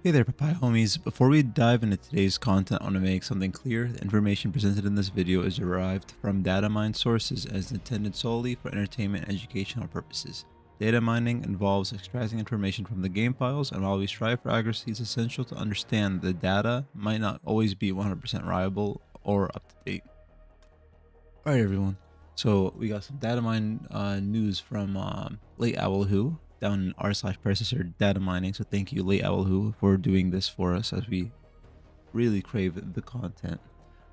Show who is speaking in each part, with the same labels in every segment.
Speaker 1: Hey there, Papaya homies. Before we dive into today's content, I want to make something clear. The information presented in this video is derived from Datamined sources and is intended solely for entertainment and educational purposes. Data mining involves extracting information from the game files, and while we strive for accuracy, it's essential to understand the data might not always be 100% reliable or up to date. Alright everyone, so we got some Datamine news from Late Owl Who down in r/predecessor data mining. So thank you, Late Owl Who, for doing this for us as we really crave the content.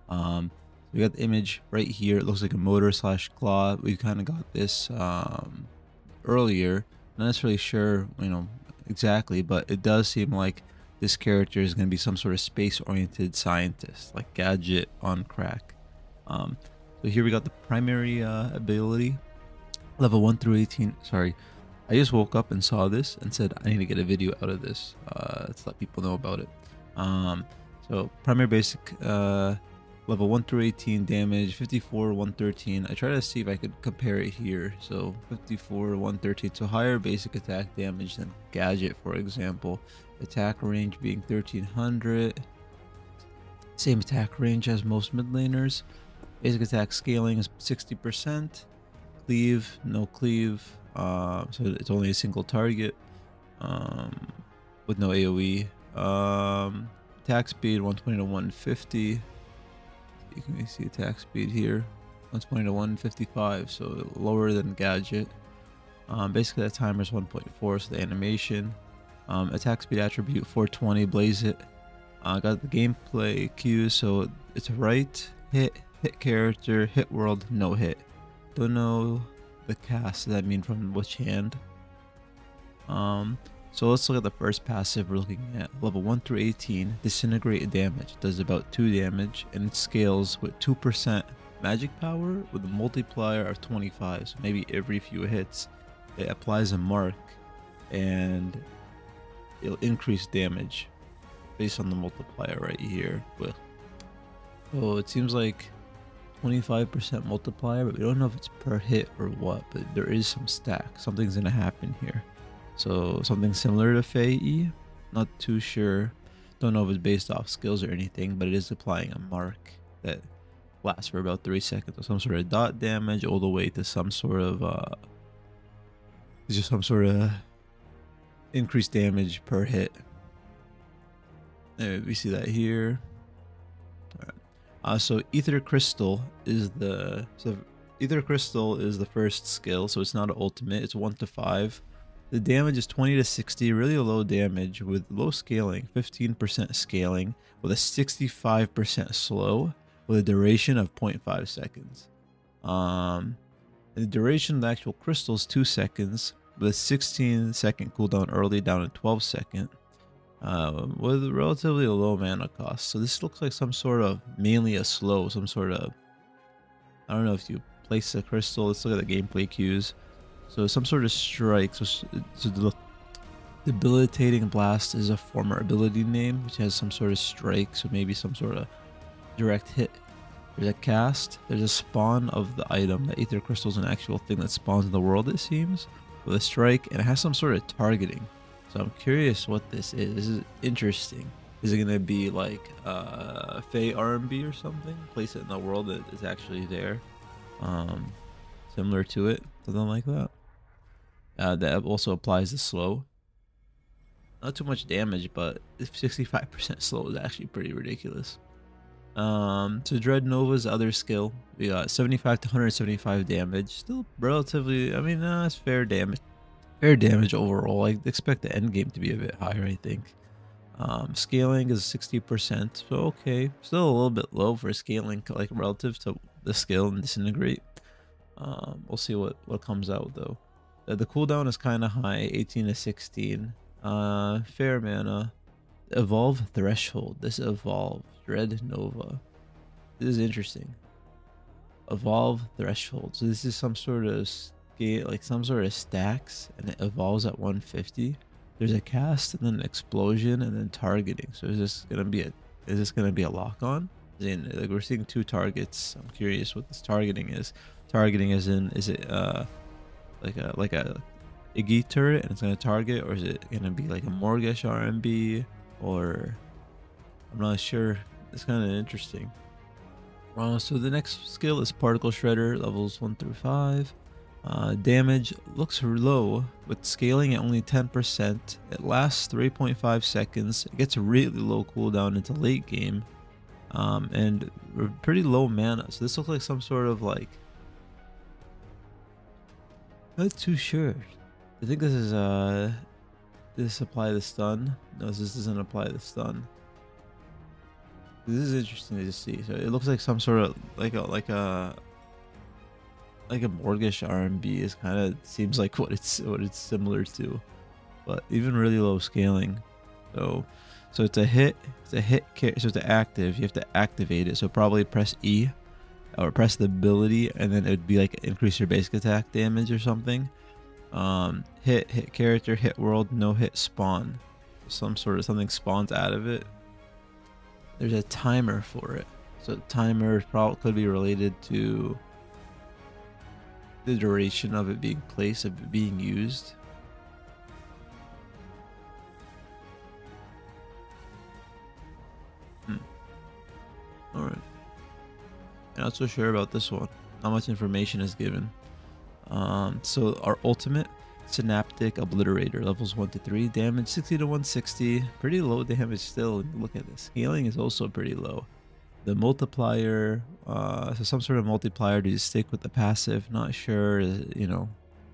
Speaker 1: We got the image right here. It looks like a motor slash claw. We kind of got this earlier. Not necessarily sure, exactly, but it does seem like this character is going to be some sort of space-oriented scientist, like Gadget on crack. So here we got the primary ability, level 1 through 18. Sorry, I just woke up and saw this and said I need to get a video out of this to let people know about it. So primary basic, level 1 through 18 damage, 54, 113. I try to see if I could compare it here. So 54, 113. So higher basic attack damage than Gadget, for example. Attack range being 1300. Same attack range as most mid laners. Basic attack scaling is 60%. Cleave, no cleave. So it's only a single target with no AoE. Attack speed 120 to 150. You can see attack speed here, 120 to 155, so lower than Gadget. Basically that timer is 1.4, so the animation. Attack speed attribute 420, blaze it. Got the gameplay cues, so it's right, hit character, hit world, no hit. Don't know the cast, does that mean from which hand? So let's look at the first passive we're looking at. Level 1 through 18, disintegrate damage. Does about 2 damage, and it scales with 2% magic power with a multiplier of 25. So maybe every few hits, it applies a mark, and it'll increase damage based on the multiplier right here. So it seems like 25% multiplier, but we don't know if it's per hit or what, but there is some stack. Something's gonna happen here. So something similar to Fae, not too sure. Don't know if it's based off skills or anything, but it is applying a mark that lasts for about 3 seconds. So some sort of dot damage all the way to some sort of just some sort of increased damage per hit. We see that here. So Ether Crystal is the first skill, so it's not an ultimate. It's 1 to 5. The damage is 20 to 60, really low damage with low scaling, 15% scaling with a 65% slow with a duration of 0.5 seconds. And the duration of the actual crystal is 2 seconds with a 16-second cooldown early down to 12 second. With relatively low mana cost. So this looks like some sort of, mainly a slow, some sort of, I don't know if you place the crystal. Let's look at the gameplay cues. So some sort of strike. So the debilitating blast is a former ability name, which has some sort of strike. So maybe some sort of direct hit. There's a cast. There's a spawn of the item. The Aether Crystal is an actual thing that spawns in the world, it seems, with a strike, and it has some sort of targeting. So I'm curious what this is. This is interesting. Is it gonna be like Fae R&B or something? Place it in the world that is actually there. Similar to it, something like that. That also applies to slow. Not too much damage, but 65% slow is actually pretty ridiculous. So Dread Nova's other skill, we got 75 to 175 damage. Still relatively, I mean, it's fair damage. Fair damage overall. I expect the end game to be a bit higher, I think. Scaling is 60%, so okay. Still a little bit low for scaling, like relative to the skill and disintegrate. We'll see what comes out though. The cooldown is kind of high, 18 to 16. Fair mana. Evolve Threshold. This evolve Dread Nova. This is interesting. Evolve Threshold. So this is some sort of like some sort of stacks, and it evolves at 150. There's a cast and then an explosion and then targeting. So is this gonna be a lock on? Like we're seeing 2 targets. I'm curious what this targeting is. Targeting is it like a Iggy turret and it's gonna target, or is it gonna be like a Morgish RMB? or I'm not sure. It's kind of interesting. So the next skill is Particle Shredder, levels 1 through 5. Damage looks low with scaling at only 10%. It lasts 3.5 seconds. It gets a really low cooldown into late game, and pretty low mana. So this looks like some sort of like, not too sure. I think this is this apply the stun. No, this doesn't apply the stun. This is interesting to see. So it looks like some sort of like a mortgage RMB is kind of seems like what it's similar to, but even really low scaling. So it's a hit. So it's an active. You have to activate it. So probably press E or press the ability, and then it would be like increase your basic attack damage or something. Hit character, hit world, no hit spawn. Some sort of something spawns out of it. There's a timer for it. So the timer probably could be related to the duration of it being placed, of it being used. Alright. Not so sure about this one. Not much information is given. So our ultimate, Synaptic Obliterator, levels 1 to 3, damage 60 to 160, pretty low damage still. Look at this, scaling is also pretty low. The multiplier, so some sort of multiplier to stick with the passive, not sure, you know,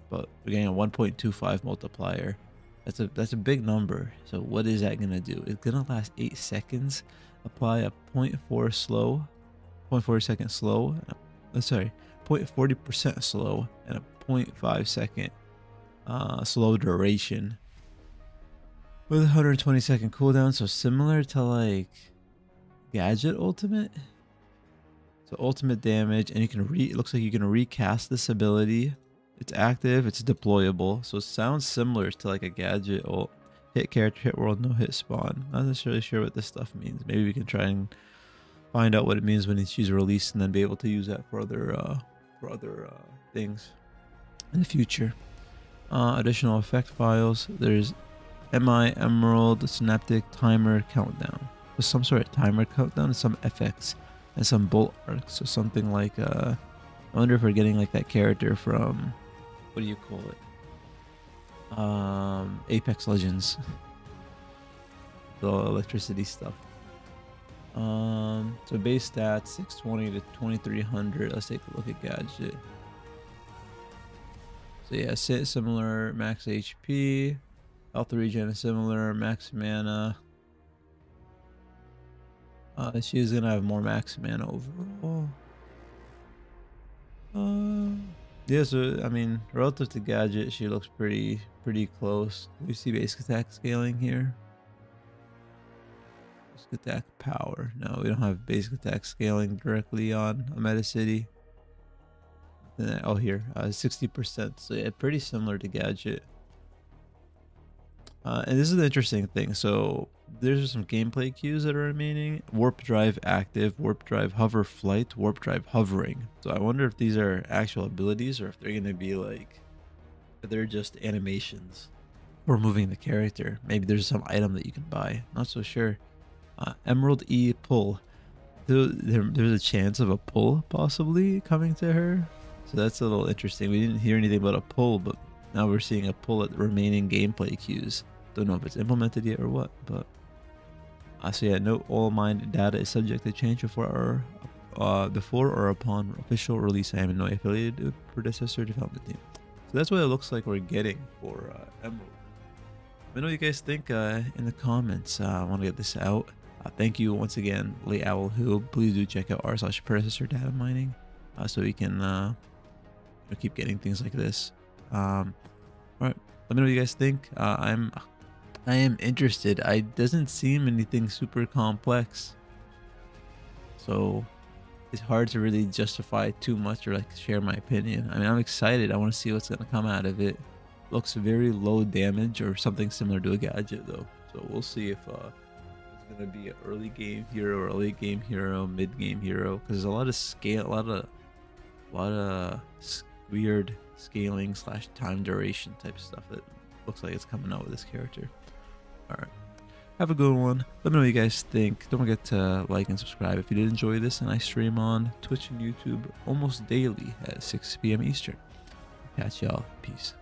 Speaker 1: but we're getting a 1.25 multiplier. That's a big number. So what is that gonna do? It's gonna last 8 seconds. Apply a 0.4 slow, 0.4 second slow. Sorry, 0.40% slow and a 0.5 second slow duration with 120 second cooldown. So similar to like Gadget Ultimate. So ultimate damage, and you can it looks like you can recast this ability. It's active, it's deployable, so it sounds similar to like a Gadget ult. Hit character, hit world, no hit spawn. Not necessarily sure what this stuff means. Maybe we can try and find out what it means when she's released, and then be able to use that for other things in the future. Additional effect files. There's MI Emerald Synaptic Timer Countdown. There's some sort of timer countdown and some FX and some bolt arcs. So something like I wonder if we're getting like that character from, what do you call it? Apex Legends. The electricity stuff. So base stats 620 to 2300. Let's take a look at Gadget. So yeah, similar, max HP, health regen is similar, max mana. She's gonna have more max mana overall. Yeah, so I mean, relative to Gadget, she looks pretty close. We see basic attack scaling here. Basic attack power. No, we don't have basic attack scaling directly on a Meta City. Oh, here, 60%. So yeah, pretty similar to Gadget. And this is the interesting thing. So there's some gameplay cues that are remaining. Warp drive active, warp drive hover flight, warp drive hovering. So I wonder if these are actual abilities or if they're gonna be like, if they're just animations for moving the character. Maybe there's some item that you can buy. Not so sure. Emerald E pull. There's a chance of a pull possibly coming to her. So that's a little interesting. We didn't hear anything about a pull, but now we're seeing a pull at the remaining gameplay cues. Don't know if it's implemented yet or what, but so yeah, note all mined data is subject to change before or upon official release. I am not affiliated with Predecessor development team. So that's what it looks like we're getting for Emerald. Let me know what you guys think in the comments. I want to get this out. Thank you once again, Late Owl Who. Please do check out r/Predecessor Datamining so we can keep getting things like this. All right, let me know what you guys think. I am interested. It doesn't seem anything super complex, so it's hard to really justify too much or like share my opinion. I mean, I'm excited. I want to see what's gonna come out of it. Looks very low damage or something similar to a Gadget though, so we'll see if it's gonna be an early game hero or a late game hero, mid game hero, because there's a lot of scale, a lot of weird scaling / time duration type stuff that looks like it's coming out with this character. All right, Have a good one. Let me know what you guys think. Don't forget to like and subscribe if you did enjoy this. And I stream on Twitch and YouTube almost daily at 6 p.m. Eastern. Catch y'all. Peace.